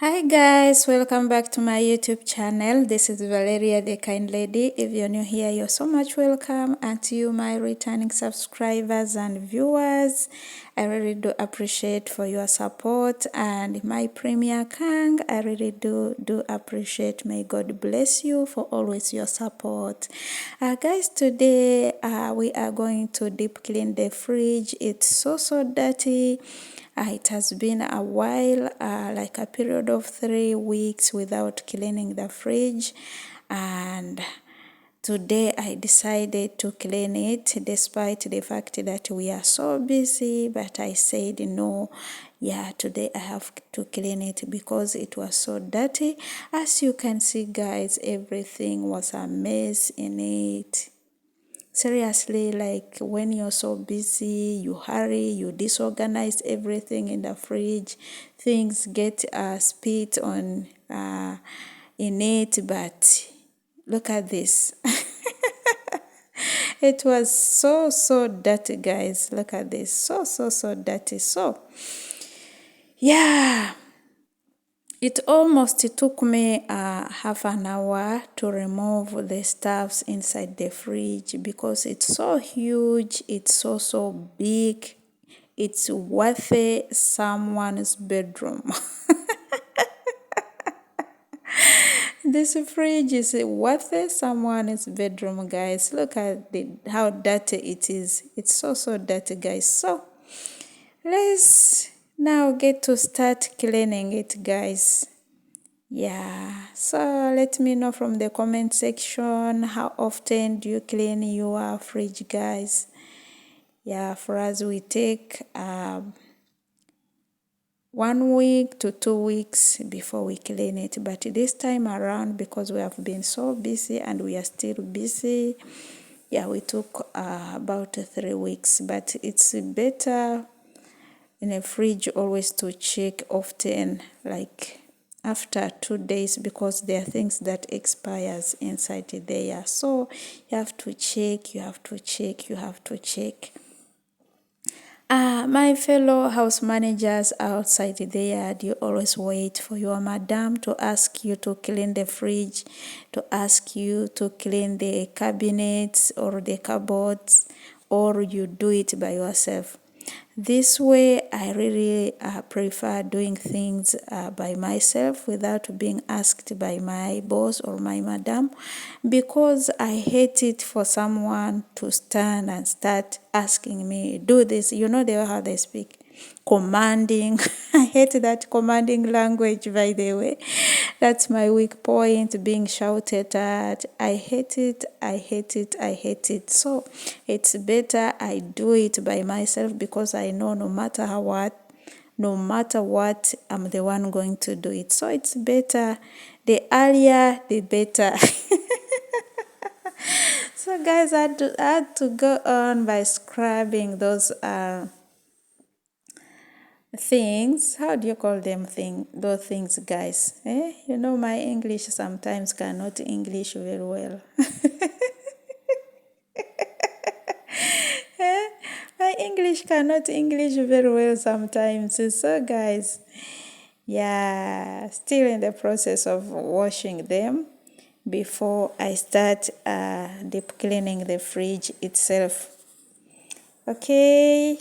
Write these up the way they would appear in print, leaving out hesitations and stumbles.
Hi guys, welcome back to my YouTube channel. This is Valeria the Kind Lady. If you're new here, you're so much welcome. And to you, my returning subscribers and viewers, I really do appreciate for your support. And my Premier Kang, I really do appreciate. May God bless you for always your support. Guys, today we are going to deep clean the fridge. It's so dirty. It has been a while, like a period of 3 weeks without cleaning the fridge, and today I decided to clean it despite the fact that we are so busy. But I said no, today I have to clean it because it was so dirty. As you can see guys, everything was a mess in it. Seriously, like when you're so busy, you hurry, you disorganize everything in the fridge, things get spit on in it. But look at this. It was so dirty, guys. Look at this, so dirty. So yeah, it almost took me half an hour to remove the stuffs inside the fridge because it's so huge, it's so big, it's worth someone's bedroom. This fridge is worth someone's bedroom, guys. Look at how dirty it is. It's so dirty, guys. So let's now get to start cleaning it, guys. So let me know from the comment section, how often do you clean your fridge, guys? For us we take 1 week to 2 weeks before we clean it, but this time around, because we have been so busy and we are still busy, we took about 3 weeks. But it's better in a fridge always to check often, like after 2 days, because there are things that expires inside there. So you have to check. My fellow house managers outside there, do you always wait for your madam to ask you to clean the fridge, to ask you to clean the cabinets or the cupboards, or you do it by yourself? This way, I really prefer doing things by myself without being asked by my boss or my madam, because I hate it for someone to stand and start asking me, do this. You know how they speak. Commanding. I hate that commanding language, by the way. That's my weak point, being shouted at. I hate it. So it's better I do it by myself, because I know no matter what, I'm the one going to do it. So it's better. The earlier, the better. So guys, I had to go on by scrubbing those things. How do you call them those things, guys? You know, my English sometimes cannot English very well. My English cannot English very well sometimes. So guys, still in the process of washing them before I start deep cleaning the fridge itself. Okay.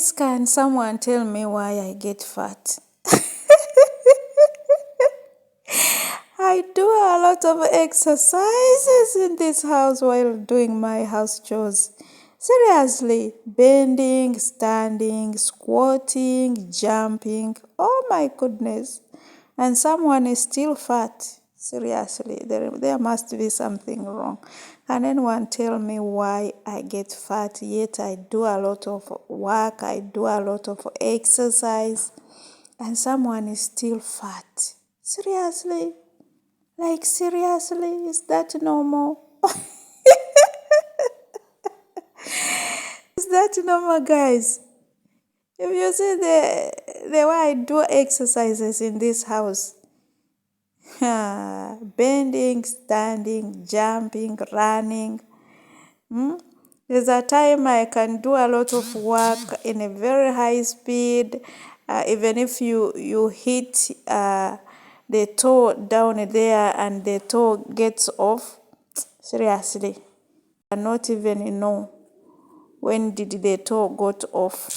Please, can someone tell me why I get fat? I do a lot of exercises in this house while doing my house chores. Seriously, bending, standing, squatting, jumping. Oh my goodness. And someone is still fat. Seriously, there must be something wrong. Can anyone tell me why I get fat yet I do a lot of work, I do a lot of exercise, and someone is still fat? Seriously? Like, seriously, is that normal? Is that normal, guys? If you see the way I do exercises in this house, bending, standing, jumping, running. There's a time I can do a lot of work in a very high speed. Even if you hit the toe down there and the toe gets off, seriously, I cannot even know when did the toe got off.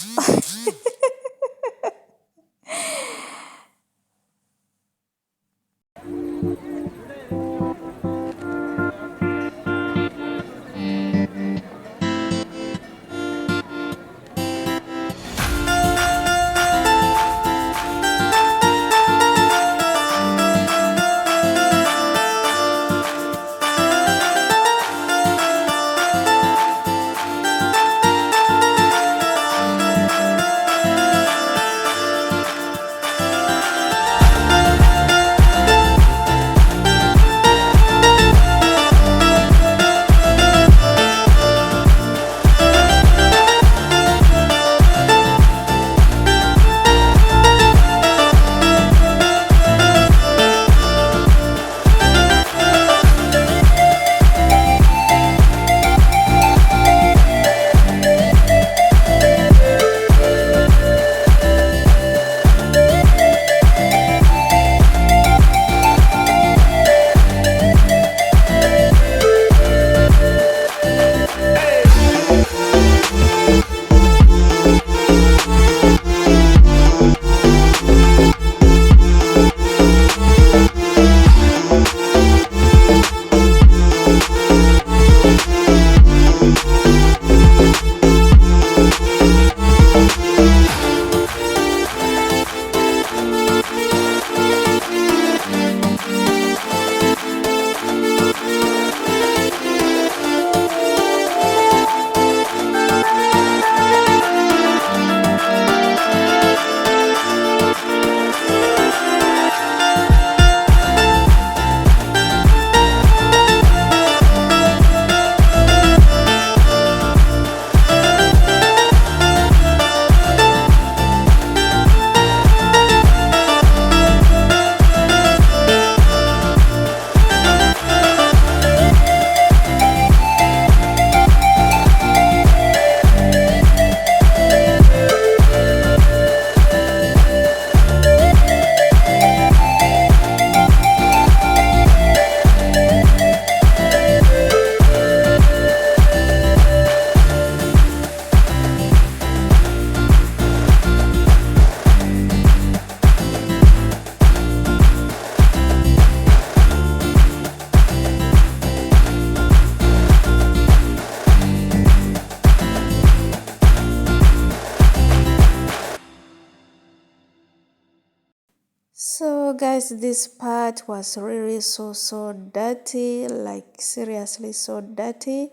So guys, this part was really so dirty, like seriously so dirty.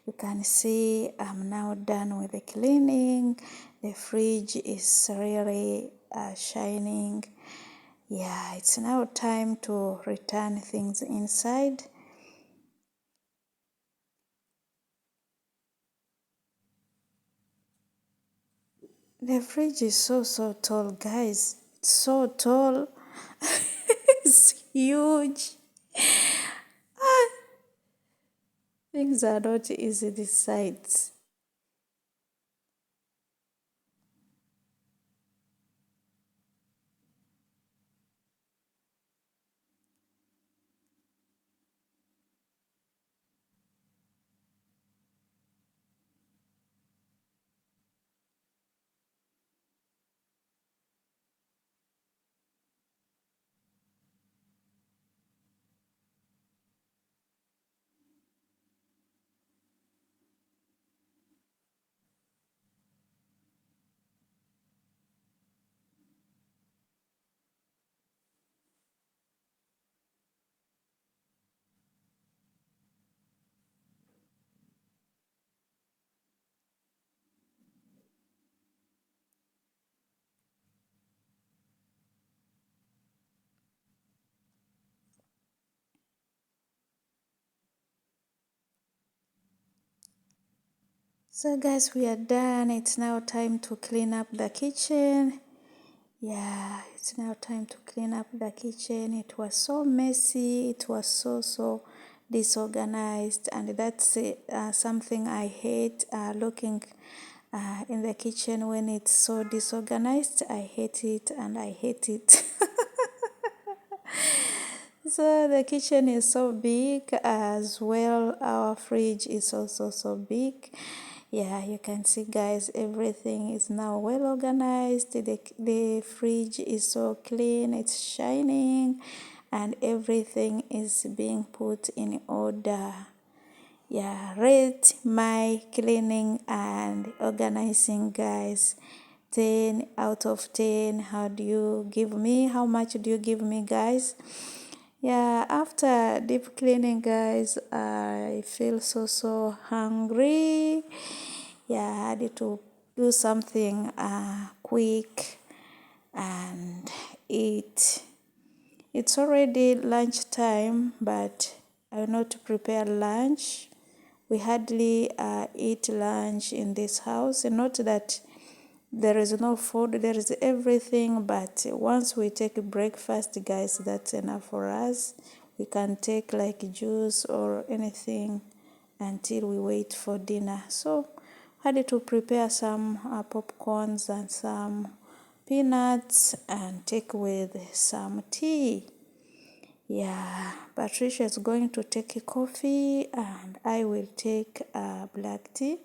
You can see I'm now done with the cleaning. The fridge is really shining. Yeah, it's now time to return things inside. The fridge is so tall, guys. It's so tall. It's huge. Things are not easy these sides. So guys, we are done. It's now time to clean up the kitchen. Yeah, it's now time to clean up the kitchen. It was so messy. It was so disorganized, and that's something I hate, looking in the kitchen when it's so disorganized. I hate it, and I hate it. So the kitchen is so big as well. Our fridge is also so big. Yeah, you can see guys, everything is now well organized. The fridge is so clean, it's shining, and everything is being put in order. Yeah, rate my cleaning and organizing, guys. 10 out of 10. How do you give me? How much do you give me, guys? Yeah, after deep cleaning, guys, I feel so hungry. Yeah, I had to do something quick and eat. It's already lunchtime, but I will not prepare lunch. We hardly eat lunch in this house. And not that there is no food, there is everything, but once we take breakfast, guys, that's enough for us. We can take like juice or anything until we wait for dinner. So I had to prepare some popcorns and some peanuts and take with some tea. Yeah, Patricia is going to take a coffee and I will take black tea.